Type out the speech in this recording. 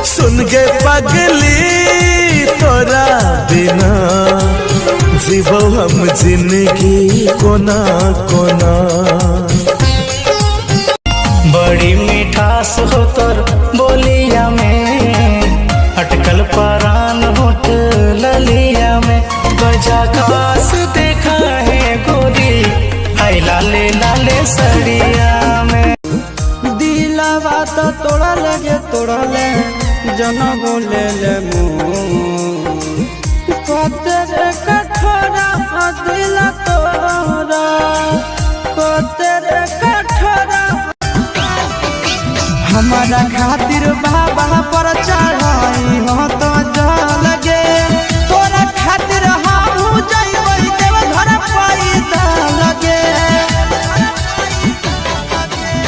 सुन गे पगली तोरा बिना जीवो हम जिंदगी कोना कोना। बड़ी मिठास हो तोर बोलिया में, अटकल परान होठ ललिया में। गजा खास देखा है गोरी आई लाले लाले सड़िया में। दिलवा तो तोड़ा लगे तोड़ा ले जन बोले ले तेरे कठोरा दिल तोरा तेरे कठोरा। हमारा खातिर बाबा पर चढ़ाई हो तो जल